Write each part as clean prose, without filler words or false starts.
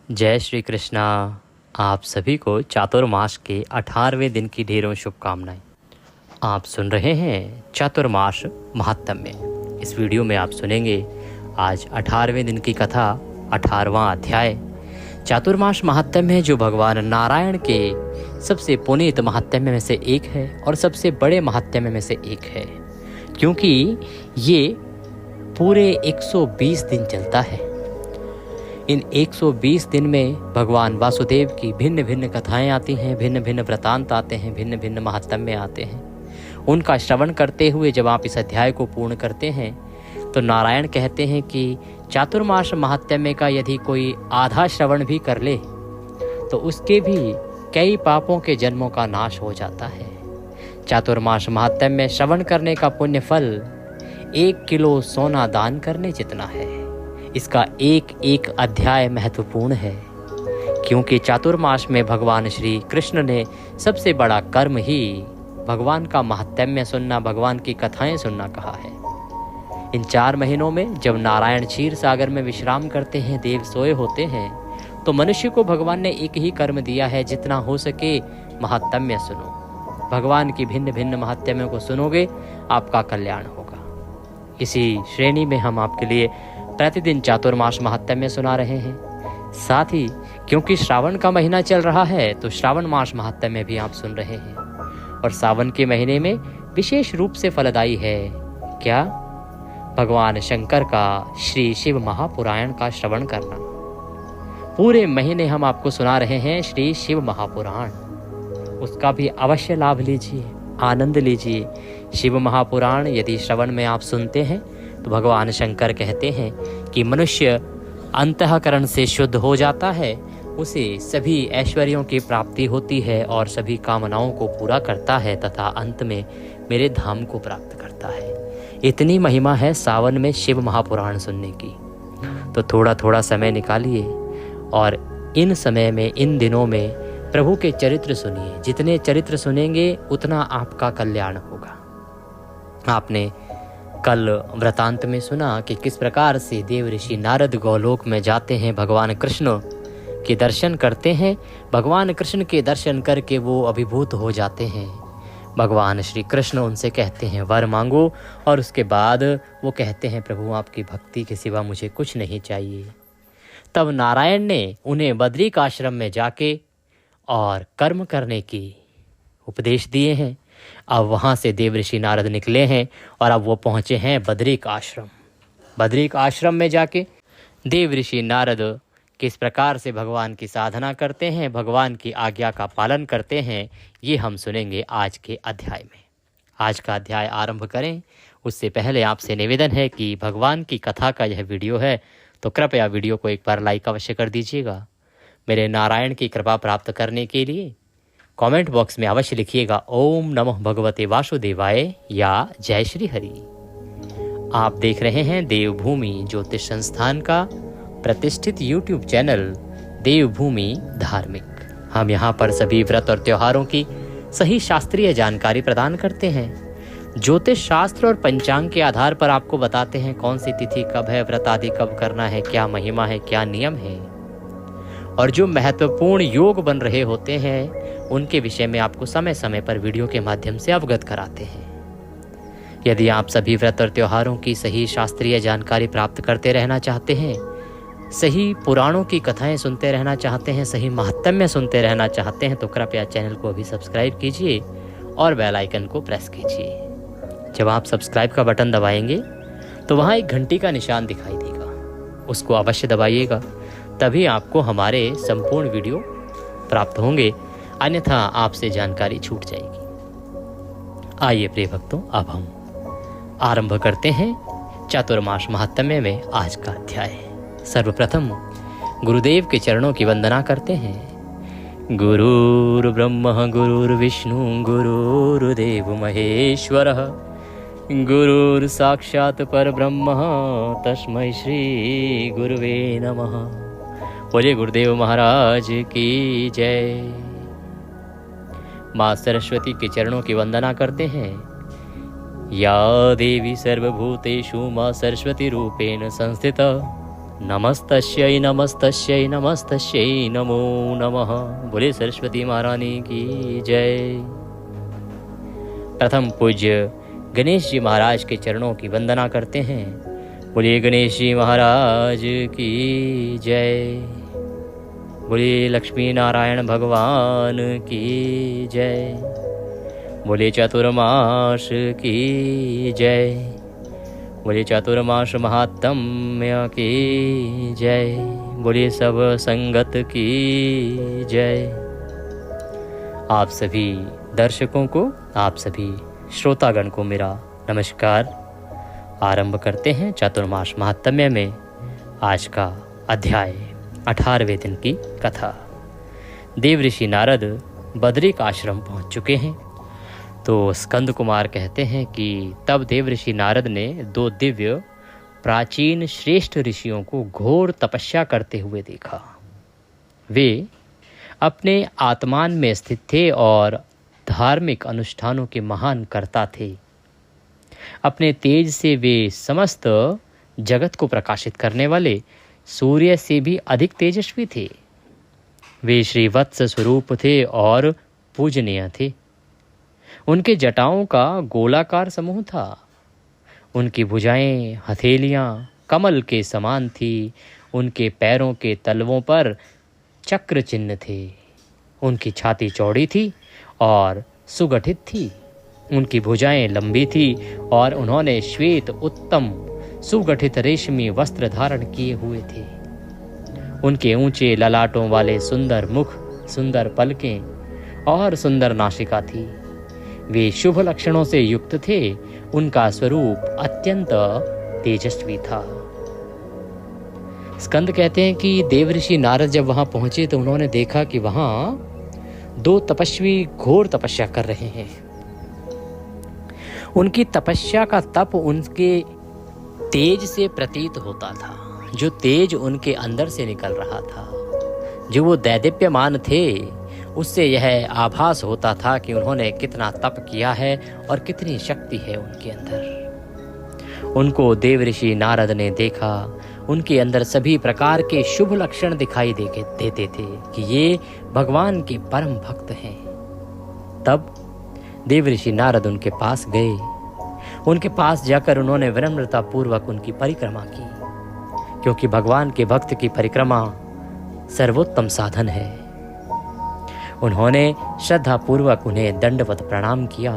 जय श्री कृष्णा। आप सभी को चातुर्मास के 18वें दिन की ढेरों शुभकामनाएं। आप सुन रहे हैं चातुर्मास महात्म्य। इस वीडियो में आप सुनेंगे आज 18वें दिन की कथा, 18वां अध्याय चातुर्मास महात्म्य, जो भगवान नारायण के सबसे पुनीत महात्म्य में से एक है और सबसे बड़े महात्म्य में से एक है, क्योंकि ये पूरे 120 दिन चलता है। इन 120 दिन में भगवान वासुदेव की भिन्न भिन्न कथाएं आती हैं, भिन्न भिन्न वृतांत आते हैं, भिन्न भिन्न महात्म्य आते हैं। उनका श्रवण करते हुए जब आप इस अध्याय को पूर्ण करते हैं तो नारायण कहते हैं कि चातुर्मास महात्म्य का यदि कोई आधा श्रवण भी कर ले तो उसके भी कई पापों के जन्मों का नाश हो जाता है। चातुर्मास महात्म्य श्रवण करने का पुण्य फल 1 किलो सोना दान करने जितना है। इसका एक एक अध्याय महत्वपूर्ण है, क्योंकि चातुर्मास में भगवान श्री कृष्ण ने सबसे बड़ा कर्म ही भगवान का महात्म्य सुनना, भगवान की कथाएं सुनना कहा है। इन 4 महीनों में जब नारायण क्षीर सागर में विश्राम करते हैं, देव सोए होते हैं, तो मनुष्य को भगवान ने एक ही कर्म दिया है, जितना हो सके महात्म्य सुनो। भगवान की भिन्न भिन्न महात्म्यों को सुनोगे, आपका कल्याण होगा। इसी श्रेणी में हम आपके लिए प्रतिदिन चातुर्मास महात्म्य सुना रहे हैं। साथ ही क्योंकि श्रावण का महीना चल रहा है तो श्रावण मास महात्म्य भी आप सुन रहे हैं। और सावन के महीने में विशेष रूप से फलदायी है क्या? भगवान शंकर का श्री शिव महापुराण का श्रवण करना। पूरे महीने हम आपको सुना रहे हैं श्री शिव महापुराण, उसका भी अवश्य लाभ लीजिए, आनंद लीजिए। शिव महापुराण यदि श्रवण में आप सुनते हैं तो भगवान शंकर कहते हैं कि मनुष्य अंतःकरण से शुद्ध हो जाता है, उसे सभी ऐश्वर्यों की प्राप्ति होती है और सभी कामनाओं को पूरा करता है तथा अंत में मेरे धाम को प्राप्त करता है। इतनी महिमा है सावन में शिव महापुराण सुनने की। तो थोड़ा थोड़ा समय निकालिए और इन समय में, इन दिनों में प्रभु के चरित्र सुनिए। जितने चरित्र सुनेंगे उतना आपका कल्याण होगा। आपने कल वृतांत में सुना कि किस प्रकार से देव ऋषि नारद गोलोक में जाते हैं, भगवान कृष्ण के दर्शन करते हैं। भगवान कृष्ण के दर्शन करके वो अभिभूत हो जाते हैं। भगवान श्री कृष्ण उनसे कहते हैं वर मांगो, और उसके बाद वो कहते हैं प्रभु आपकी भक्ति के सिवा मुझे कुछ नहीं चाहिए। तब नारायण ने उन्हें बद्रिक आश्रम में जाके और कर्म करने की उपदेश दिए हैं। अब वहाँ से देव ऋषि नारद निकले हैं और अब वो पहुँचे हैं बद्रिक आश्रम। बद्रिक आश्रम में जाके देव ऋषि नारद किस प्रकार से भगवान की साधना करते हैं, भगवान की आज्ञा का पालन करते हैं, ये हम सुनेंगे आज के अध्याय में। आज का अध्याय आरंभ करें उससे पहले आपसे निवेदन है कि भगवान की कथा का यह वीडियो है तो कृपया वीडियो को एक बार लाइक अवश्य कर दीजिएगा। मेरे नारायण की कृपा प्राप्त करने के लिए कमेंट बॉक्स में अवश्य लिखिएगा ओम नमः भगवते वासुदेवाय या जय श्री हरि। आप देख रहे हैं देवभूमि ज्योतिष संस्थान का प्रतिष्ठित यूट्यूब चैनल देवभूमि धार्मिक। हम यहाँ पर सभी व्रत और त्योहारों की सही शास्त्रीय जानकारी प्रदान करते हैं। ज्योतिष शास्त्र और पंचांग के आधार पर आपको बताते हैं कौन सी तिथि कब है, व्रत आदि कब करना है, क्या महिमा है, क्या नियम है। और जो महत्वपूर्ण योग बन रहे होते हैं उनके विषय में आपको समय समय पर वीडियो के माध्यम से अवगत कराते हैं। यदि आप सभी व्रत और त्योहारों की सही शास्त्रीय जानकारी प्राप्त करते रहना चाहते हैं, सही पुराणों की कथाएं सुनते रहना चाहते हैं, सही महात्म्य सुनते रहना चाहते हैं, तो कृपया चैनल को अभी सब्सक्राइब कीजिए और बेल आइकन को प्रेस कीजिए। जब आप सब्सक्राइब का बटन दबाएंगे तो वहाँ एक घंटी का निशान दिखाई देगा, उसको अवश्य दबाइएगा, तभी आपको हमारे संपूर्ण वीडियो प्राप्त होंगे, अन्यथा आपसे जानकारी छूट जाएगी। आइए प्रिय भक्तों, अब हम आरंभ करते हैं चातुर्मास महात्म्य में आज का अध्याय। सर्वप्रथम गुरुदेव के चरणों की वंदना करते हैं। गुरुर् ब्रह्म गुरुर्विष्णु गुरुर्देव महेश्वरः गुरुर् साक्षात् परब्रह्म तस्मै श्री गुरुवे नमः। बोले गुरुदेव महाराज की जय। माँ सरस्वती के चरणों की वंदना करते हैं। या देवी सर्वभूतेषु माँ सरस्वती रूपेण संस्थिता नमस्तस्यै नमस्तस्यै नमस्तस्यै नमो नमः। बोले सरस्वती महारानी की जय। प्रथम पूज्य गणेश जी महाराज के चरणों की वंदना करते हैं। बोलिए गणेश जी महाराज की जय। बोलिए लक्ष्मी नारायण भगवान की जय। बोलिए चातुर्मास की जय। बोलिए चातुर्मास महात्म्य की जय। बोलिए सब संगत की जय। आप सभी दर्शकों को, आप सभी श्रोतागण को मेरा नमस्कार। आरंभ करते हैं चातुर्मास महात्म्य में आज का अध्याय 18वें दिन की कथा। देवऋषि नारद बद्रिक आश्रम पहुंच चुके हैं। तो स्कंद कुमार कहते हैं कि तब देवऋषि नारद ने 2 दिव्य प्राचीन श्रेष्ठ ऋषियों को घोर तपस्या करते हुए देखा। वे अपने आत्मान में स्थित थे और धार्मिक अनुष्ठानों के महान कर्ता थे। अपने तेज से वे समस्त जगत को प्रकाशित करने वाले सूर्य से भी अधिक तेजस्वी थे। वे श्रीवत्स स्वरूप थे और पूजनीय थे। उनके जटाओं का गोलाकार समूह था। उनकी भुजाएं, हथेलियां कमल के समान थी। उनके पैरों के तलवों पर चक्र चिन्ह थे। उनकी छाती चौड़ी थी और सुगठित थी। उनकी भुजाएं लंबी थी और उन्होंने श्वेत उत्तम सुगठित रेशमी वस्त्र धारण किए हुए थे। उनके ऊंचे ललाटों वाले सुंदर मुख, सुंदर पलकें और सुंदर नासिका थी। वे शुभ लक्षणों से युक्त थे। उनका स्वरूप अत्यंत तेजस्वी था। स्कंद कहते हैं कि देवऋषि नारद जब वहां पहुंचे तो उन्होंने देखा कि वहां 2 तपस्वी घोर तपस्या कर रहे हैं। उनकी तपस्या का तप उनके तेज से प्रतीत होता था। जो तेज उनके अंदर से निकल रहा था, जो वो दैदीप्यमान थे, उससे यह आभास होता था कि उन्होंने कितना तप किया है और कितनी शक्ति है उनके अंदर। उनको देवऋषि नारद ने देखा। उनके अंदर सभी प्रकार के शुभ लक्षण दिखाई देते थे कि ये भगवान के परम भक्त हैं। तब देवऋषि नारद उनके पास गए। उनके पास जाकर उन्होंने विनम्रता पूर्वक उनकी परिक्रमा की, क्योंकि भगवान के भक्त की परिक्रमा सर्वोत्तम साधन है। उन्होंने श्रद्धा पूर्वक उन्हें दंडवत प्रणाम किया।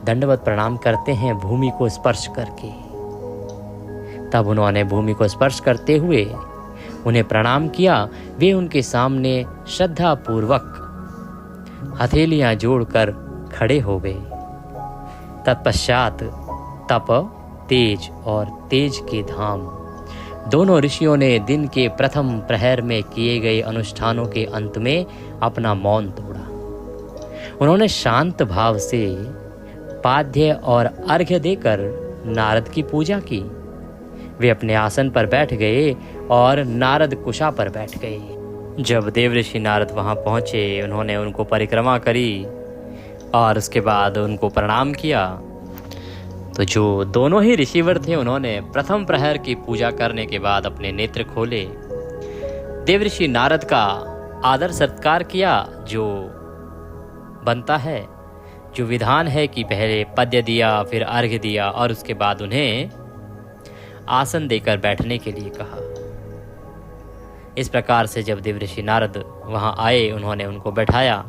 दंडवत प्रणाम करते हैं भूमि को स्पर्श करके। तब उन्होंने भूमि को स्पर्श करते हुए उन्हें प्रणाम किया। वे उनके सामने श्रद्धा पूर्वक हथेलियां जोड़कर खड़े हो गए। तत्पश्चात तप, तेज और तेज के धाम दोनों ऋषियों ने दिन के प्रथम प्रहर में किए गए अनुष्ठानों के अंत में अपना मौन तोड़ा। उन्होंने शांत भाव से पाद्य और अर्घ्य देकर नारद की पूजा की। वे अपने आसन पर बैठ गए और नारद कुशा पर बैठ गए। जब देवऋषि नारद वहां पहुंचे, उन्होंने उनको परिक्रमा करी और उसके बाद उनको प्रणाम किया। तो जो दोनों ही ऋषिवर थे, उन्होंने प्रथम प्रहर की पूजा करने के बाद अपने नेत्र खोले। देवऋषि नारद का आदर सत्कार किया, जो बनता है, जो विधान है कि पहले पद्य दिया, फिर अर्घ्य दिया और उसके बाद उन्हें आसन देकर बैठने के लिए कहा। इस प्रकार से जब देवऋषि नारद वहां आए, उन्होंने उनको बैठाया।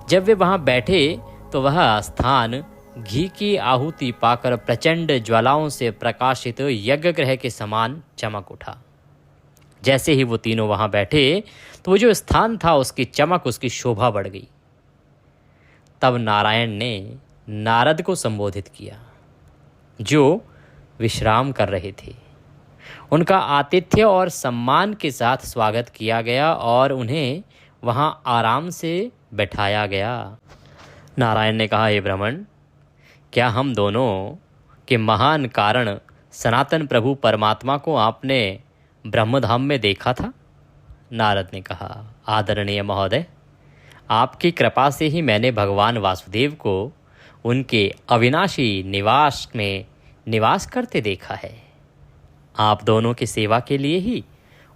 जब वे वहां बैठे तो वह स्थान घी की आहुति पाकर प्रचंड ज्वालाओं से प्रकाशित यज्ञगृह के समान चमक उठा। जैसे ही वो तीनों वहां बैठे तो वो जो स्थान था, उसकी चमक, उसकी शोभा बढ़ गई। तब नारायण ने नारद को संबोधित किया, जो विश्राम कर रहे थे। उनका आतिथ्य और सम्मान के साथ स्वागत किया गया और उन्हें वहां आराम से बैठाया गया। नारायण ने कहा, हे ब्राह्मण, क्या हम दोनों के महान कारण सनातन प्रभु परमात्मा को आपने ब्रह्मधाम में देखा था? नारद ने कहा, आदरणीय महोदय, आपकी कृपा से ही मैंने भगवान वासुदेव को उनके अविनाशी निवास में निवास करते देखा है। आप दोनों की सेवा के लिए ही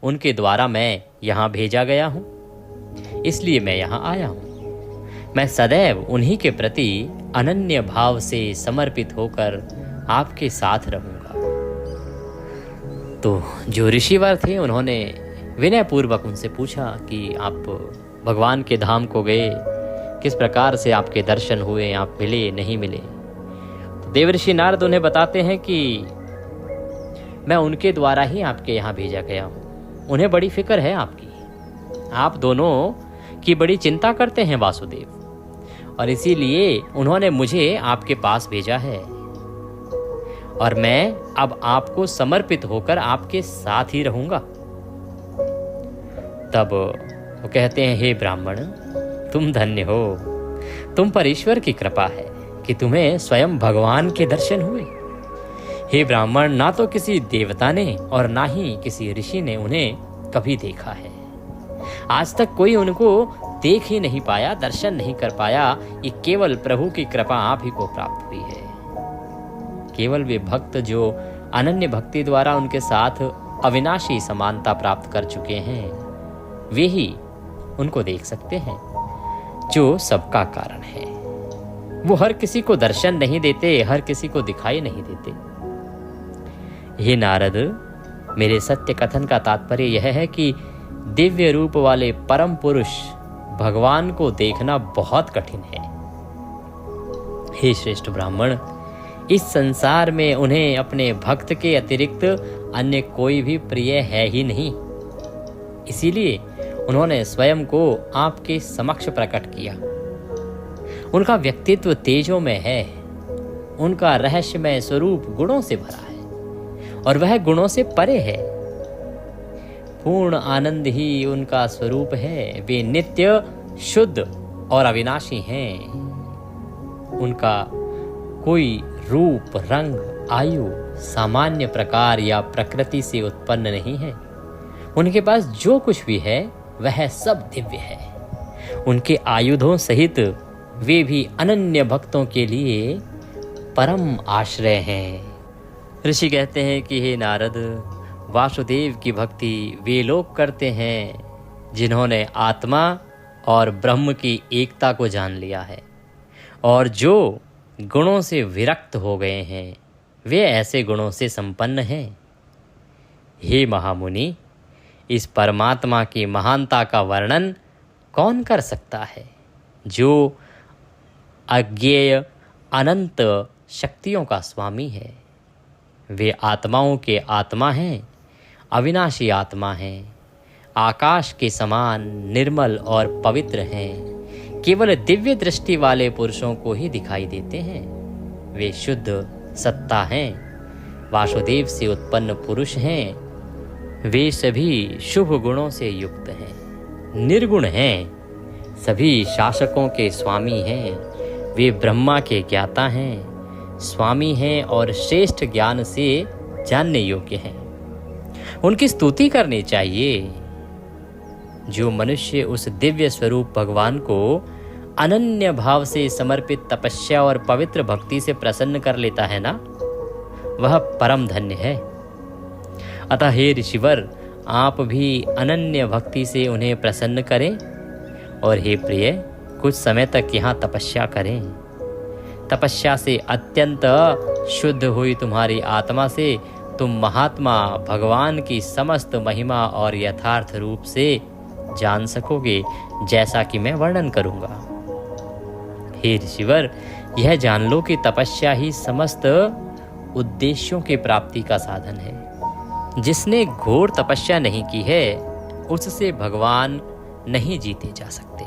उनके द्वारा मैं यहाँ भेजा गया हूँ, इसलिए मैं यहाँ आया हूँ। मैं सदैव उन्हीं के प्रति अनन्य भाव से समर्पित होकर आपके साथ रहूँगा। तो जो ऋषिवर थे उन्होंने विनयपूर्वक उनसे पूछा कि आप भगवान के धाम को गए, किस प्रकार से आपके दर्शन हुए, आप मिले नहीं मिले। तो देवर्षि नारद उन्हें बताते हैं कि मैं उनके द्वारा ही आपके यहाँ भेजा गया हूँ। उन्हें बड़ी फिक्र है आपकी, आप दोनों की बड़ी चिंता करते हैं वासुदेव, और इसीलिए उन्होंने मुझे आपके पास भेजा है, और मैं अब आपको समर्पित होकर आपके साथ ही रहूंगा। तब वो कहते हैं, हे ब्राह्मण, तुम धन्य हो, तुम पर ईश्वर की कृपा है कि तुम्हें स्वयं भगवान के दर्शन हुए। हे ब्राह्मण, ना तो किसी देवता ने और ना ही किसी ऋषि ने उन्हें कभी देखा है। आज तक कोई उनको देख ही नहीं पाया, दर्शन नहीं कर पाया। ये केवल प्रभु की कृपा आप ही को प्राप्त हुई है। केवल वे भक्त जो अनन्य भक्ति द्वारा उनके साथ अविनाशी समानता प्राप्त कर चुके हैं, वे ही उनको देख सकते हैं, जो सबका कारण है। वो हर किसी को दर्शन नहीं देते, हर किसी को दिखाई नहीं देते। हे नारद, मेरे सत्य कथन का तात्पर्य यह है कि दिव्य रूप वाले परम पुरुष भगवान को देखना बहुत कठिन है। हे श्रेष्ठ ब्राह्मण, इस संसार में उन्हें अपने भक्त के अतिरिक्त अन्य कोई भी प्रिय है ही नहीं। इसीलिए उन्होंने स्वयं को आपके समक्ष प्रकट किया। उनका व्यक्तित्व तेजों में है, उनका रहस्यमय स्वरूप गुणों से भरा है, और वह गुणों से परे है। पूर्ण आनंद ही उनका स्वरूप है। वे नित्य, शुद्ध और अविनाशी हैं। उनका कोई रूप, रंग, आयु, सामान्य प्रकार या प्रकृति से उत्पन्न नहीं है। उनके पास जो कुछ भी है वह सब दिव्य है। उनके आयुधों सहित वे भी अनन्य भक्तों के लिए परम आश्रय हैं। ऋषि कहते हैं कि हे नारद, वासुदेव की भक्ति वे लोग करते हैं जिन्होंने आत्मा और ब्रह्म की एकता को जान लिया है, और जो गुणों से विरक्त हो गए हैं वे ऐसे गुणों से संपन्न हैं। हे महामुनि, इस परमात्मा की महानता का वर्णन कौन कर सकता है, जो अज्ञेय अनंत शक्तियों का स्वामी है। वे आत्माओं के आत्मा हैं, अविनाशी आत्मा हैं, आकाश के समान निर्मल और पवित्र हैं। केवल दिव्य दृष्टि वाले पुरुषों को ही दिखाई देते हैं। वे शुद्ध सत्ता हैं, वासुदेव से उत्पन्न पुरुष हैं। वे सभी शुभ गुणों से युक्त हैं, निर्गुण हैं, सभी शासकों के स्वामी हैं। वे ब्रह्मा के ज्ञाता हैं, स्वामी हैं और श्रेष्ठ ज्ञान से जानने योग्य हैं। उनकी स्तुति करनी चाहिए। जो मनुष्य उस दिव्य स्वरूप भगवान को अनन्य भाव से समर्पित तपस्या और पवित्र भक्ति से प्रसन्न कर लेता है ना, वह परम धन्य है। अतः हे ऋषिवर, आप भी अनन्य भक्ति से उन्हें प्रसन्न करें, और हे प्रिय, कुछ समय तक यहाँ तपस्या करें। तपस्या से अत्यंत शुद्ध हुई तुम्हारी आत्मा से तुम महात्मा भगवान की समस्त महिमा और यथार्थ रूप से जान सकोगे, जैसा कि मैं वर्णन करूँगा। हे ऋषिवर, यह जान लो कि तपस्या ही समस्त उद्देश्यों की प्राप्ति का साधन है। जिसने घोर तपस्या नहीं की है उससे भगवान नहीं जीते जा सकते।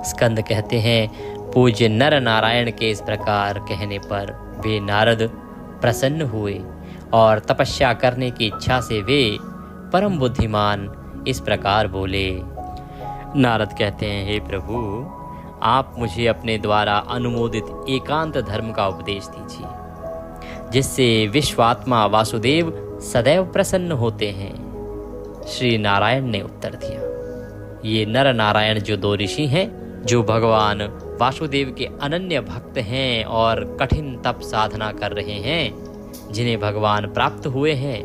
स्कंद कहते हैं, पूज्य नर नारायण के इस प्रकार कहने पर वे नारद प्रसन्न हुए, और तपस्या करने की इच्छा से वे परम बुद्धिमान इस प्रकार बोले। नारद कहते हैं, हे प्रभु, आप मुझे अपने द्वारा अनुमोदित एकांत धर्म का उपदेश दीजिए, जिससे विश्वात्मा वासुदेव सदैव प्रसन्न होते हैं। श्री नारायण ने उत्तर दिया, ये नर नारायण जो दो ऋषि हैं, जो भगवान वासुदेव के अनन्य भक्त हैं और कठिन तप साधना कर रहे हैं, जिन्हें भगवान प्राप्त हुए हैं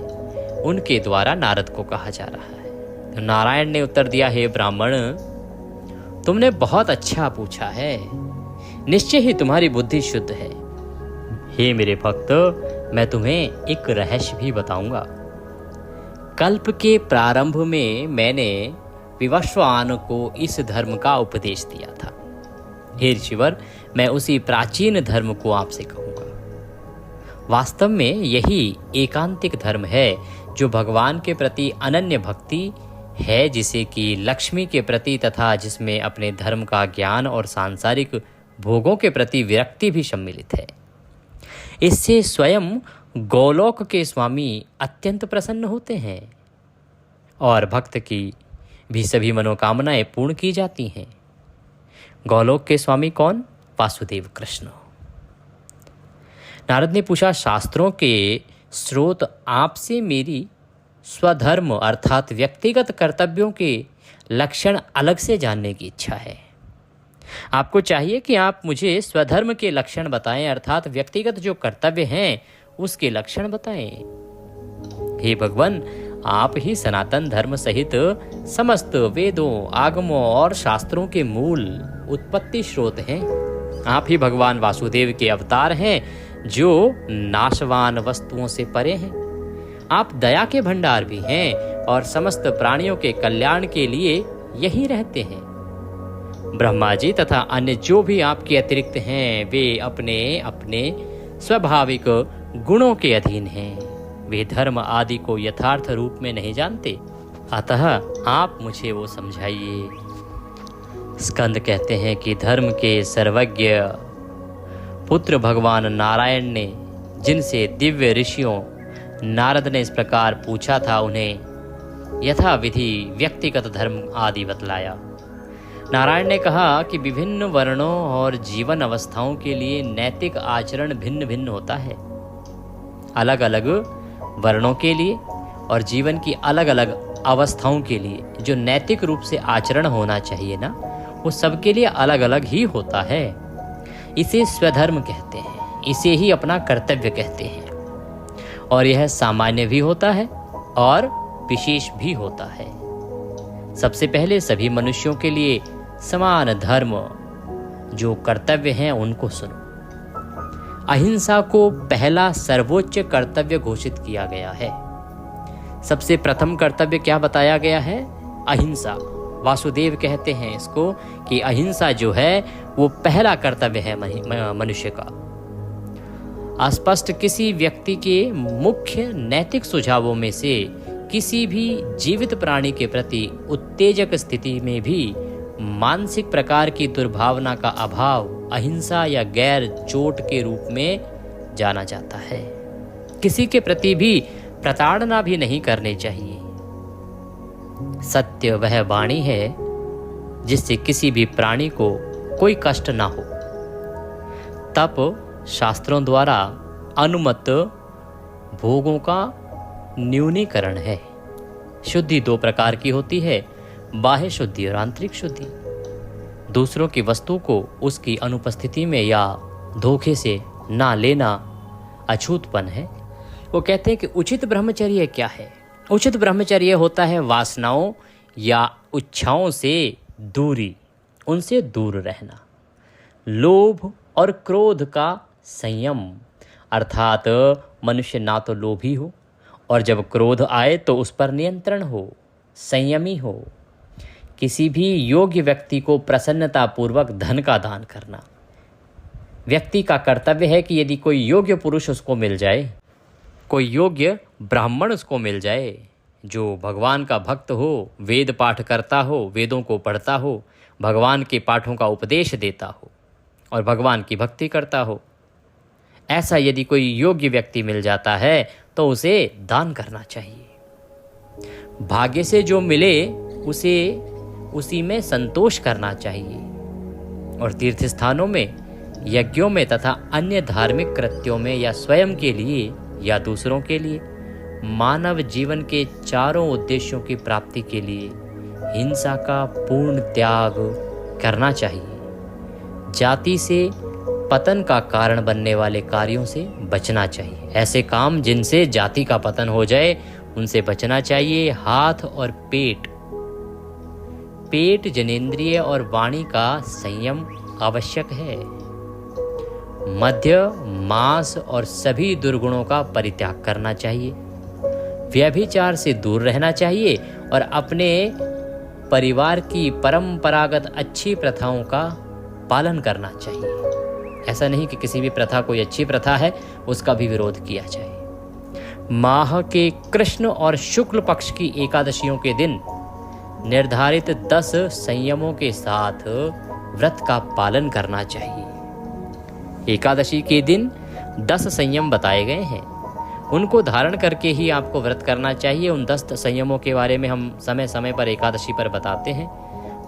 उनके द्वारा नारद को कहा जा रहा है। तो नारायण ने उत्तर दिया, हे ब्राह्मण, तुमने बहुत अच्छा पूछा है, निश्चय ही तुम्हारी बुद्धि शुद्ध है। हे मेरे भक्त, मैं तुम्हें एक रहस्य भी बताऊंगा। कल्प के प्रारंभ में मैंने विवस्वान को इस धर्म का उपदेश दिया था। हे ऋषिवर, मैं उसी प्राचीन धर्म को आपसे कहूंगा। वास्तव में यही एकांतिक धर्म है जो भगवान के प्रति अनन्य भक्ति है, जिसे कि लक्ष्मी के प्रति तथा जिसमें अपने धर्म का ज्ञान और सांसारिक भोगों के प्रति विरक्ति भी सम्मिलित है। इससे स्वयं गोलोक के स्वामी अत्यंत प्रसन्न होते हैं और भक्त की भी सभी मनोकामनाएं पूर्ण की जाती हैं। गोलोक के स्वामी कौन? वासुदेव कृष्ण। नारद ने पूछा, शास्त्रों के स्रोत आपसे मेरी स्वधर्म अर्थात व्यक्तिगत कर्तव्यों के लक्षण अलग से जानने की इच्छा है। आपको चाहिए कि आप मुझे स्वधर्म के लक्षण बताएं, अर्थात व्यक्तिगत जो कर्तव्य हैं उसके लक्षण बताएं। हे भगवान, आप ही सनातन धर्म सहित समस्त वेदों, आगमों और शास्त्रों के मूल उत्पत्ति स्रोत हैं। आप ही भगवान वासुदेव के अवतार हैं जो नाशवान वस्तुओं से परे हैं। आप दया के भंडार भी हैं और समस्त प्राणियों के कल्याण के लिए यही रहते हैं। ब्रह्मा जी तथा अन्य जो भी आपके अतिरिक्त हैं वे अपने अपने स्वाभाविक गुणों के अधीन हैं। वे धर्म आदि को यथार्थ रूप में नहीं जानते, अतः आप मुझे वो समझाइए। स्कंद कहते हैं कि धर्म के सर्वज्ञ पुत्र भगवान नारायण ने जिनसे दिव्य ऋषियों नारद ने इस प्रकार पूछा था, उन्हें यथाविधि व्यक्तिगत धर्म आदि बतलाया। नारायण ने कहा कि विभिन्न वर्णों और जीवन अवस्थाओं के लिए नैतिक आचरण भिन्न भिन्न होता है। अलग अलग वर्णों के लिए और जीवन की अलग अलग अवस्थाओं के लिए जो नैतिक रूप से आचरण होना चाहिए ना, वो सबके लिए अलग अलग ही होता है। इसे स्वधर्म कहते हैं, इसे ही अपना कर्तव्य कहते हैं। और यह सामान्य भी होता है और विशेष भी होता है। सबसे पहले सभी मनुष्यों के लिए समान धर्म जो कर्तव्य हैं उनको सुनो। अहिंसा को पहला सर्वोच्च कर्तव्य घोषित किया गया है। सबसे प्रथम कर्तव्य क्या बताया गया है? अहिंसा। वासुदेव कहते हैं इसको कि अहिंसा जो है वो पहला कर्तव्य है मनुष्य का। अस्पष्ट किसी व्यक्ति के मुख्य नैतिक सुझावों में से किसी भी जीवित प्राणी के प्रति उत्तेजक स्थिति में भी मानसिक प्रकार की दुर्भावना का अभाव अहिंसा या गैर चोट के रूप में जाना जाता है। किसी के प्रति भी प्रताड़ना भी नहीं करनी चाहिए। सत्य वह वाणी है जिससे किसी भी प्राणी को कोई कष्ट ना हो। तप शास्त्रों द्वारा अनुमत भोगों का न्यूनीकरण है। शुद्धि दो प्रकार की होती है, बाह्य शुद्धि और आंतरिक शुद्धि। दूसरों की वस्तु को उसकी अनुपस्थिति में या धोखे से ना लेना अछूतपन है। वो कहते हैं कि उचित ब्रह्मचर्य क्या है? उचित ब्रह्मचर्य होता है वासनाओं या इच्छाओं से दूरी, उनसे दूर रहना। लोभ और क्रोध का संयम, अर्थात मनुष्य ना तो लोभी हो और जब क्रोध आए तो उस पर नियंत्रण हो, संयमी हो। किसी भी योग्य व्यक्ति को प्रसन्नतापूर्वक धन का दान करना। व्यक्ति का कर्तव्य है कि यदि कोई योग्य पुरुष उसको मिल जाए, कोई योग्य ब्राह्मण उसको मिल जाए जो भगवान का भक्त हो, वेद पाठ करता हो, वेदों को पढ़ता हो, भगवान के पाठों का उपदेश देता हो और भगवान की भक्ति करता हो, ऐसा यदि कोई योग्य व्यक्ति मिल जाता है तो उसे दान करना चाहिए। भाग्य से जो मिले उसे उसी में संतोष करना चाहिए। और तीर्थ स्थानों में, यज्ञों में तथा अन्य धार्मिक कृत्यों में या स्वयं के लिए या दूसरों के लिए मानव जीवन के चारों उद्देश्यों की प्राप्ति के लिए हिंसा का पूर्ण त्याग करना चाहिए। जाति से पतन का कारण बनने वाले कार्यों से बचना चाहिए। ऐसे काम जिनसे जाति का पतन हो जाए उनसे बचना चाहिए। हाथ और पेट जनेंद्रिय और वाणी का संयम आवश्यक है। मध्य मांस और सभी दुर्गुणों का परित्याग करना चाहिए। व्यभिचार से दूर रहना चाहिए और अपने परिवार की परंपरागत अच्छी प्रथाओं का पालन करना चाहिए। ऐसा नहीं कि किसी भी प्रथा कोई अच्छी प्रथा है उसका भी विरोध किया जाए। माह के कृष्ण और शुक्ल पक्ष की एकादशियों के दिन निर्धारित 10 संयमों के साथ व्रत का पालन करना चाहिए। एकादशी के दिन 10 संयम बताए गए हैं, उनको धारण करके ही आपको व्रत करना चाहिए। उन 10 संयमों के बारे में हम समय समय पर एकादशी पर बताते हैं।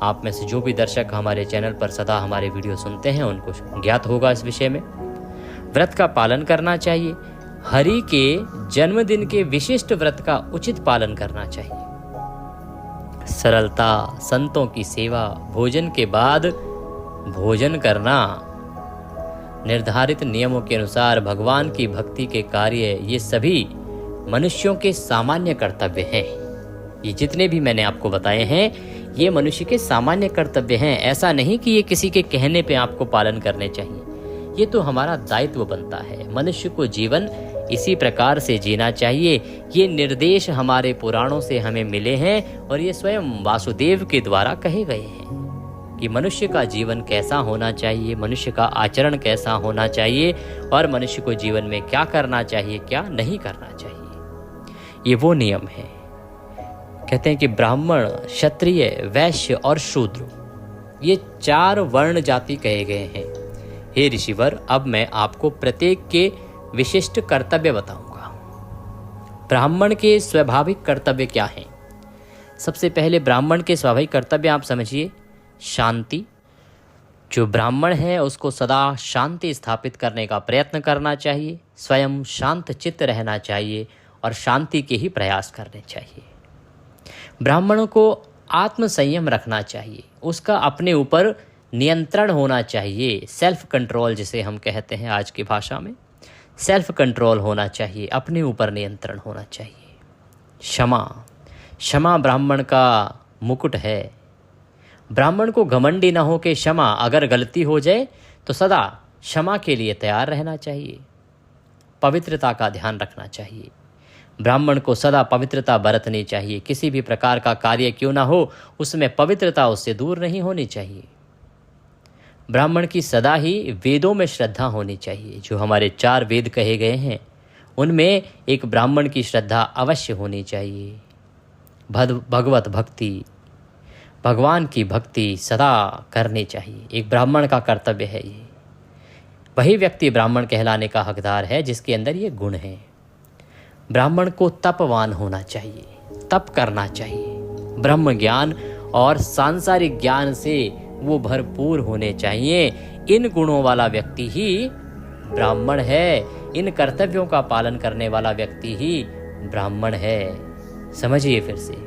आप में से जो भी दर्शक हमारे चैनल पर सदा हमारे वीडियो सुनते हैं उनको ज्ञात होगा इस विषय में। व्रत का पालन करना चाहिए। हरि के जन्मदिन के विशिष्ट व्रत का उचित पालन करना चाहिए। सरलता, संतों की सेवा, भोजन के बाद भोजन करना, निर्धारित नियमों के अनुसार भगवान की भक्ति के कार्य, ये सभी मनुष्यों के सामान्य कर्तव्य हैं। ये जितने भी मैंने आपको बताए हैं ये मनुष्य के सामान्य कर्तव्य हैं। ऐसा नहीं कि ये किसी के कहने पे आपको पालन करने चाहिए, ये तो हमारा दायित्व बनता है। मनुष्य को जीवन इसी प्रकार से जीना चाहिए। ये निर्देश हमारे पुराणों से हमें मिले हैं और ये स्वयं वासुदेव के द्वारा कहे गए हैं कि मनुष्य का जीवन कैसा होना चाहिए, मनुष्य का आचरण कैसा होना चाहिए और मनुष्य को जीवन में क्या करना चाहिए, क्या नहीं करना चाहिए। ये वो नियम है। कहते हैं कि ब्राह्मण, क्षत्रिय, वैश्य और शूद्र, ये 4 वर्ण जाति कहे गए हैं। हे ऋषिवर, अब मैं आपको प्रत्येक के विशिष्ट कर्तव्य बताऊंगा। ब्राह्मण के स्वाभाविक कर्तव्य क्या हैं? सबसे पहले ब्राह्मण के स्वाभाविक कर्तव्य आप समझिए। शांति। जो ब्राह्मण है उसको सदा शांति स्थापित करने का प्रयत्न करना चाहिए। स्वयं शांत चित्त रहना चाहिए और शांति के ही प्रयास करने चाहिए। ब्राह्मणों को आत्म संयम रखना चाहिए। उसका अपने ऊपर नियंत्रण होना चाहिए। सेल्फ कंट्रोल जिसे हम कहते हैं आज की भाषा में, सेल्फ कंट्रोल होना चाहिए, अपने ऊपर नियंत्रण होना चाहिए। क्षमा ब्राह्मण का मुकुट है। ब्राह्मण को घमंडी न हो के क्षमा, अगर गलती हो जाए तो सदा क्षमा के लिए तैयार रहना चाहिए। पवित्रता का ध्यान रखना चाहिए। ब्राह्मण को सदा पवित्रता बरतनी चाहिए। किसी भी प्रकार का कार्य क्यों ना हो उसमें पवित्रता उससे दूर नहीं होनी चाहिए। ब्राह्मण की सदा ही वेदों में श्रद्धा होनी चाहिए। जो हमारे 4 वेद कहे गए हैं उनमें एक ब्राह्मण की श्रद्धा अवश्य होनी चाहिए। भगवत भक्ति, भगवान की भक्ति सदा करनी चाहिए। एक ब्राह्मण का कर्तव्य है ये। वही व्यक्ति ब्राह्मण कहलाने का हकदार है जिसके अंदर ये गुण हैं। ब्राह्मण को तपवान होना चाहिए, तप करना चाहिए। ब्रह्म ज्ञान और सांसारिक ज्ञान से वो भरपूर होने चाहिए। इन गुणों वाला व्यक्ति ही ब्राह्मण है। इन कर्तव्यों का पालन करने वाला व्यक्ति ही ब्राह्मण है। समझिए फिर से,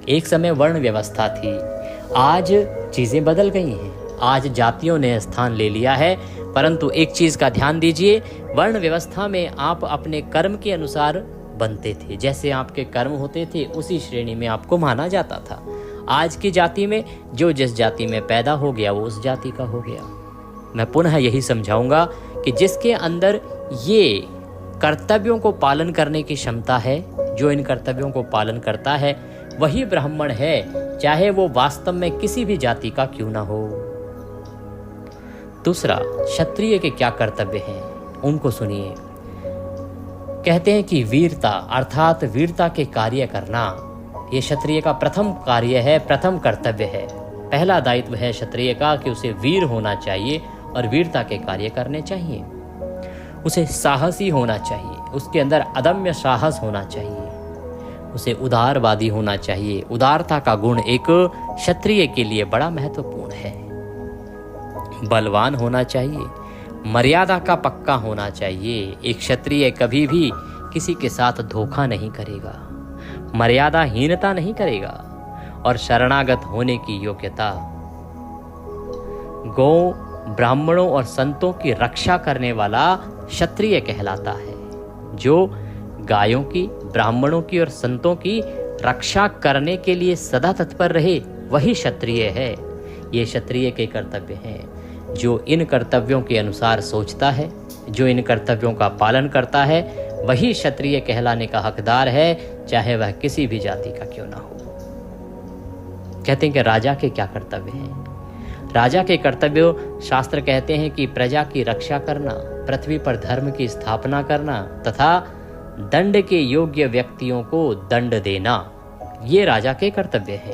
एक समय वर्ण व्यवस्था थी, आज चीज़ें बदल गई हैं। आज जातियों ने स्थान ले लिया है, परंतु एक चीज़ का ध्यान दीजिए, वर्ण व्यवस्था में आप अपने कर्म के अनुसार बनते थे। जैसे आपके कर्म होते थे उसी श्रेणी में आपको माना जाता था। आज की जाति में जो जिस जाति में पैदा हो गया वो उस जाति का हो गया। मैं पुनः यही समझाऊंगा कि जिसके अंदर ये कर्तव्यों को पालन करने की क्षमता है, जो इन कर्तव्यों को पालन करता है वही ब्राह्मण है, चाहे वो वास्तव में किसी भी जाति का क्यों ना हो। दूसरा, क्षत्रिय के क्या कर्तव्य हैं उनको सुनिए। कहते हैं कि वीरता अर्थात वीरता के कार्य करना ये क्षत्रिय का प्रथम कार्य है, प्रथम कर्तव्य है। पहला दायित्व है क्षत्रिय का कि उसे वीर होना चाहिए और वीरता के कार्य करने चाहिए। उसे साहसी होना चाहिए, उसके अंदर अदम्य साहस होना चाहिए। उसे उदारवादी होना चाहिए। उदारता का गुण एक क्षत्रिय के लिए बड़ा महत्वपूर्ण है। बलवान होना चाहिए, मर्यादा का पक्का होना चाहिए। एक क्षत्रिय कभी भी किसी के साथ धोखा नहीं करेगा, मर्यादाहीनता नहीं करेगा और शरणागत होने की योग्यता। गौ, ब्राह्मणों और संतों की रक्षा करने वाला क्षत्रिय कहलाता है। जो गायों की, ब्राह्मणों की और संतों की रक्षा करने के लिए सदा तत्पर रहे, वही क्षत्रिय है। ये क्षत्रिय के कर्तव्य हैं। जो इन कर्तव्यों के अनुसार सोचता है, जो इन कर्तव्यों का पालन करता है, वही क्षत्रिय कहलाने का हकदार है, चाहे वह किसी भी जाति का क्यों ना हो। कहते हैं कि राजा के क्या कर्तव्य हैं। राजा के कर्तव्य, शास्त्र कहते हैं कि प्रजा की रक्षा करना, पृथ्वी पर धर्म की स्थापना करना तथा दंड के योग्य व्यक्तियों को दंड देना, ये राजा के कर्तव्य है।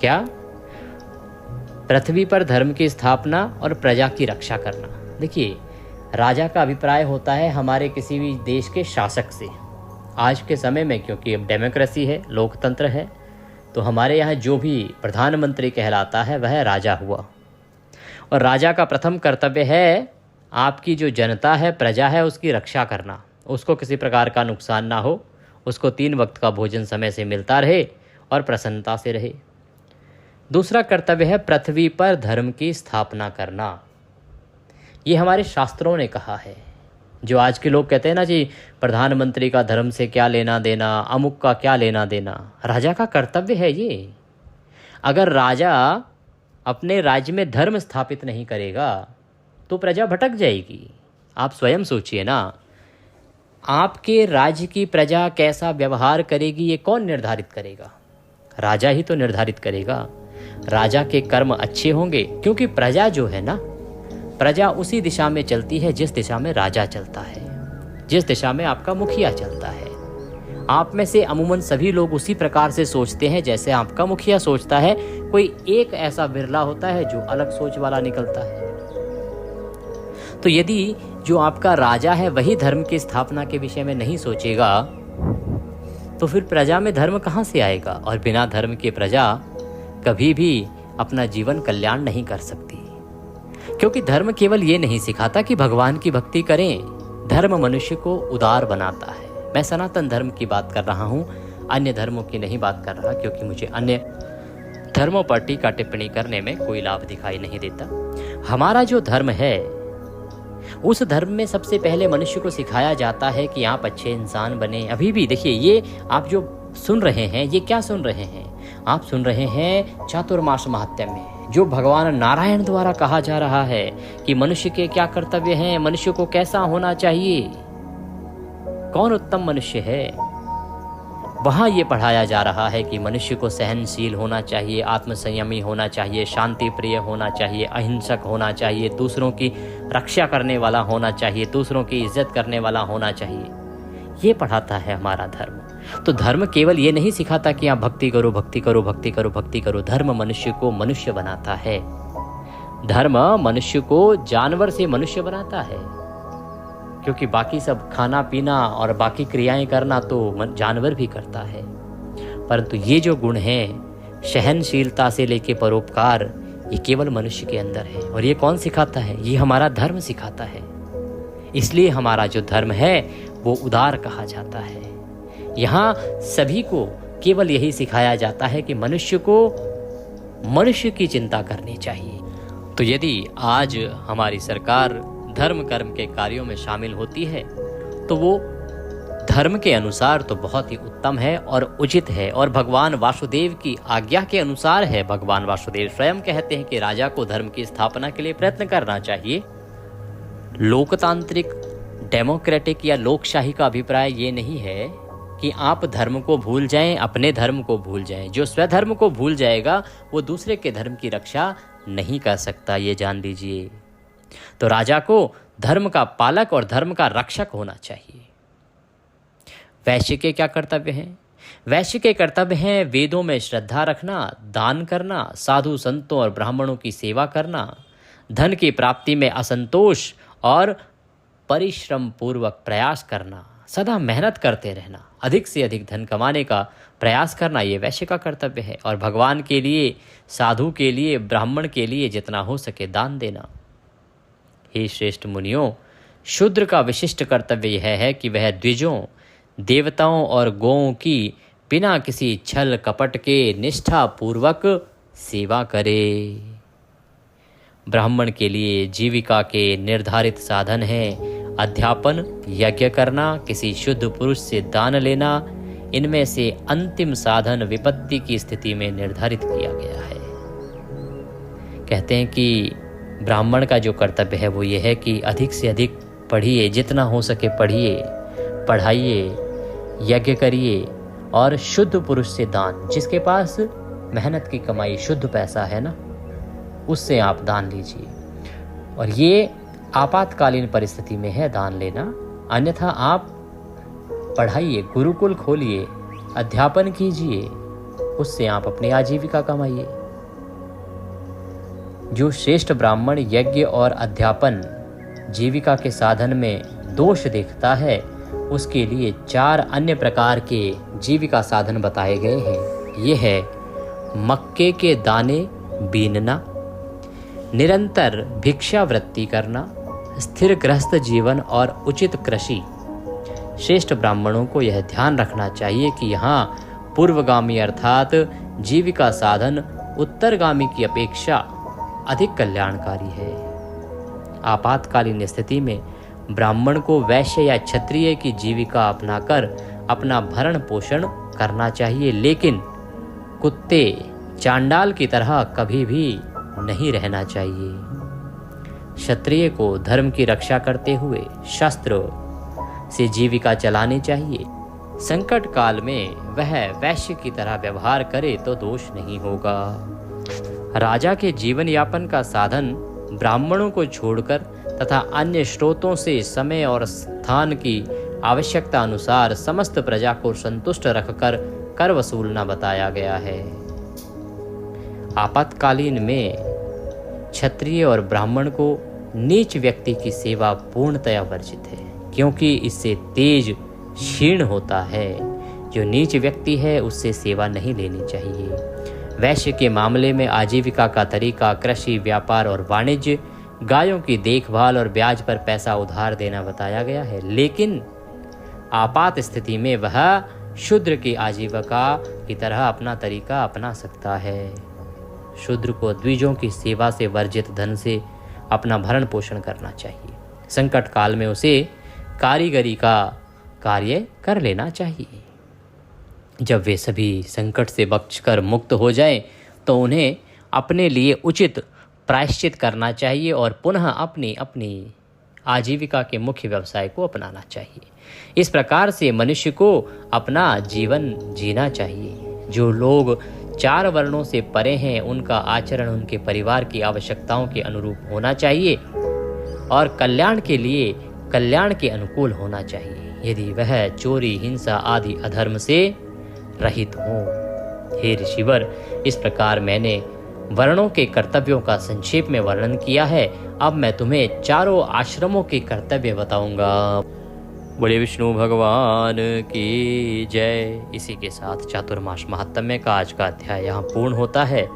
क्या? पृथ्वी पर धर्म की स्थापना और प्रजा की रक्षा करना। देखिए, राजा का अभिप्राय होता है हमारे किसी भी देश के शासक से। आज के समय में क्योंकि अब डेमोक्रेसी है, लोकतंत्र है, तो हमारे यहाँ जो भी प्रधानमंत्री कहलाता है वह राजा हुआ। और राजा का प्रथम कर्तव्य है आपकी जो जनता है, प्रजा है, उसकी रक्षा करना, उसको किसी प्रकार का नुकसान ना हो, उसको 3 वक्त का भोजन समय से मिलता रहे और प्रसन्नता से रहे। दूसरा कर्तव्य है पृथ्वी पर धर्म की स्थापना करना। ये हमारे शास्त्रों ने कहा है। जो आज के लोग कहते हैं ना जी, प्रधानमंत्री का धर्म से क्या लेना देना, अमुक का क्या लेना देना, राजा का कर्तव्य है ये। अगर राजा अपने राज्य में धर्म स्थापित नहीं करेगा तो प्रजा भटक जाएगी। आप स्वयं सोचिए ना, आपके राज्य की प्रजा कैसा व्यवहार करेगी ये कौन निर्धारित करेगा? राजा ही तो निर्धारित करेगा। राजा के कर्म अच्छे होंगे, क्योंकि प्रजा जो है ना, प्रजा उसी दिशा में चलती है जिस दिशा में राजा चलता है, जिस दिशा में आपका मुखिया चलता है। आप में से अमूमन सभी लोग उसी प्रकार से सोचते हैं जैसे आपका मुखिया सोचता है। कोई एक ऐसा बिरला होता है जो अलग सोच वाला निकलता है। तो यदि जो आपका राजा है वही धर्म की स्थापना के विषय में नहीं सोचेगा तो फिर प्रजा में धर्म कहाँ से आएगा? और बिना धर्म के प्रजा कभी भी अपना जीवन कल्याण नहीं कर सकती, क्योंकि धर्म केवल ये नहीं सिखाता कि भगवान की भक्ति करें। धर्म मनुष्य को उदार बनाता है। मैं सनातन धर्म की बात कर रहा हूँ, अन्य धर्मों की नहीं बात कर रहा, क्योंकि मुझे अन्य धर्मों पर टीका टिप्पणी करने में कोई लाभ दिखाई नहीं देता। हमारा जो धर्म है, उस धर्म में सबसे पहले मनुष्य को सिखाया जाता है कि आप अच्छे इंसान बने। अभी भी देखिए, ये आप जो सुन रहे हैं, ये क्या सुन रहे हैं? आप सुन रहे हैं चातुर्मास महात्म्य में, जो भगवान नारायण द्वारा कहा जा रहा है कि मनुष्य के क्या कर्तव्य हैं, मनुष्य को कैसा होना चाहिए, कौन उत्तम मनुष्य है। वहाँ ये पढ़ाया जा रहा है कि मनुष्य को सहनशील होना चाहिए, आत्मसंयमी होना चाहिए, शांति प्रिय होना चाहिए, अहिंसक होना चाहिए, दूसरों की रक्षा करने वाला होना चाहिए, दूसरों की इज्जत करने वाला होना चाहिए। ये पढ़ाता है हमारा धर्म। तो धर्म केवल ये नहीं सिखाता कि आप भक्ति करो, भक्ति करो, भक्ति करो, भक्ति करो। धर्म मनुष्य को मनुष्य बनाता है। धर्म मनुष्य को जानवर से मनुष्य बनाता है, क्योंकि बाकी सब खाना पीना और बाकी क्रियाएं करना तो जानवर भी करता है, परंतु ये जो गुण हैं, सहनशीलता से लेके परोपकार, ये केवल मनुष्य के अंदर है। और ये कौन सिखाता है? ये हमारा धर्म सिखाता है। इसलिए हमारा जो धर्म है वो उदार कहा जाता है। यहाँ सभी को केवल यही सिखाया जाता है कि मनुष्य को मनुष्य की चिंता करनी चाहिए। तो यदि आज हमारी सरकार धर्म कर्म के कार्यों में शामिल होती है तो वो धर्म के अनुसार तो बहुत ही उत्तम है और उचित है, और भगवान वासुदेव की आज्ञा के अनुसार है। भगवान वासुदेव स्वयं कहते हैं कि राजा को धर्म की स्थापना के लिए प्रयत्न करना चाहिए। लोकतांत्रिक, डेमोक्रेटिक या लोकशाही का अभिप्राय ये नहीं है कि आप धर्म को भूल जाएं, अपने धर्म को भूल जाएं। जो स्वधर्म को भूल जाएगा वो दूसरे के धर्म की रक्षा नहीं कर सकता, ये जान लीजिए। तो राजा को धर्म का पालक और धर्म का रक्षक होना चाहिए। वैश्य के क्या कर्तव्य हैं? वैश्य के कर्तव्य हैं वेदों में श्रद्धा रखना, दान करना, साधु संतों और ब्राह्मणों की सेवा करना, धन की प्राप्ति में असंतोष और परिश्रम पूर्वक प्रयास करना, सदा मेहनत करते रहना, अधिक से अधिक धन कमाने का प्रयास करना, ये वैश्य का कर्तव्य है। और भगवान के लिए, साधु के लिए, ब्राह्मण के लिए जितना हो सके दान देना। हे श्रेष्ठ मुनियों, शूद्र का विशिष्ट कर्तव्य यह है कि वह द्विजों, देवताओं और गौओं की बिना किसी छल कपट के निष्ठा पूर्वक सेवा करे। ब्राह्मण के लिए जीविका के निर्धारित साधन हैं अध्यापन, यज्ञ करना, किसी शुद्ध पुरुष से दान लेना, इनमें से अंतिम साधन विपत्ति की स्थिति में निर्धारित किया गया है। कहते हैं कि ब्राह्मण का जो कर्तव्य है वो ये है कि अधिक से अधिक पढ़िए, जितना हो सके पढ़िए, पढ़ाइए, यज्ञ करिए और शुद्ध पुरुष से दान, जिसके पास मेहनत की कमाई शुद्ध पैसा है ना, उससे आप दान लीजिए। और ये आपातकालीन परिस्थिति में है दान लेना, अन्यथा आप पढ़ाइए, गुरुकुल खोलिए, अध्यापन कीजिए, उससे आप अपनी आजीविका कमाइए। जो श्रेष्ठ ब्राह्मण यज्ञ और अध्यापन जीविका के साधन में दोष देखता है, उसके लिए 4 अन्य प्रकार के जीविका साधन बताए गए हैं। ये है मक्के के दाने बीनना, निरंतर भिक्षावृत्ति करना, स्थिर गृहस्थ जीवन और उचित कृषि। श्रेष्ठ ब्राह्मणों को यह ध्यान रखना चाहिए कि यहाँ पूर्वगामी अर्थात जीविका साधन उत्तरगामी की अपेक्षा अधिक कल्याणकारी है। आपातकालीन स्थिति में ब्राह्मण को वैश्य या क्षत्रिय की जीविका अपनाकर अपना भरण पोषण करना चाहिए, लेकिन कुत्ते, चांडाल की तरह कभी भी नहीं रहना चाहिए। क्षत्रिय को धर्म की रक्षा करते हुए शस्त्र से जीविका चलानी चाहिए। संकट काल में वह वैश्य की तरह व्यवहार करे तो दोष नहीं होगा। राजा के जीवन यापन का साधन ब्राह्मणों को छोड़कर तथा अन्य स्रोतों से समय और स्थान की आवश्यकता अनुसार समस्त प्रजा को संतुष्ट रखकर कर वसूलना बताया गया है। आपातकालीन में क्षत्रिय और ब्राह्मण को नीच व्यक्ति की सेवा पूर्णतया वर्जित है, क्योंकि इससे तेज क्षीण होता है। जो नीच व्यक्ति है उससे सेवा नहीं लेनी चाहिए। वैश्य के मामले में आजीविका का तरीका कृषि, व्यापार और वाणिज्य, गायों की देखभाल और ब्याज पर पैसा उधार देना बताया गया है, लेकिन आपात स्थिति में वह शूद्र की आजीविका की तरह अपना तरीका अपना सकता है। शूद्र को द्विजों की सेवा से वर्जित धन से अपना भरण पोषण करना चाहिए। संकट काल में उसे कारीगरी का कार्य कर लेना चाहिए। जब वे सभी संकट से बचकर मुक्त हो जाएं, तो उन्हें अपने लिए उचित प्रायश्चित करना चाहिए और पुनः अपनी आजीविका के मुख्य व्यवसाय को अपनाना चाहिए। इस प्रकार से मनुष्य को अपना जीवन जीना चाहिए। जो लोग 4 वर्णों से परे हैं, उनका आचरण उनके परिवार की आवश्यकताओं के अनुरूप होना चाहिए और कल्याण के अनुकूल होना चाहिए। यदि वह चोरी, हिंसा आदि अधर्म से रहित हो। हे ऋषिवर, इस प्रकार मैंने वर्णों के कर्तव्यों का संक्षेप में वर्णन किया है। अब मैं तुम्हें 4 आश्रमों के कर्तव्य बताऊंगा। बोले विष्णु भगवान की जय। इसी के साथ चातुर्मास महात्म्य का आज का अध्याय यहाँ पूर्ण होता है।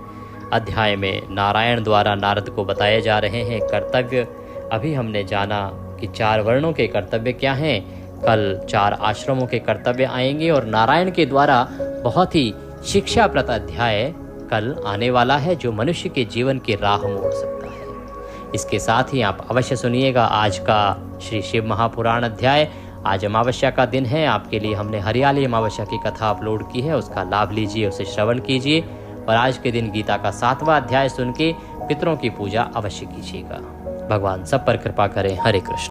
अध्याय में नारायण द्वारा नारद को बताए जा रहे हैं कर्तव्य। अभी हमने जाना कि 4 वर्णों के कर्तव्य क्या हैं। कल 4 आश्रमों के कर्तव्य आएंगे और नारायण के द्वारा बहुत ही शिक्षाप्रद अध्याय कल आने वाला है, जो मनुष्य के जीवन की राह मोड़ सकता है। इसके साथ ही आप अवश्य सुनिएगा आज का श्री शिव महापुराण अध्याय। आज अमावस्या का दिन है, आपके लिए हमने हरियाली अमावस्या की कथा अपलोड की है, उसका लाभ लीजिए, उसे श्रवण कीजिए और आज के दिन गीता का 7वां अध्याय सुन के पितरों की पूजा अवश्य कीजिएगा। भगवान सब पर कृपा करें। हरे कृष्ण।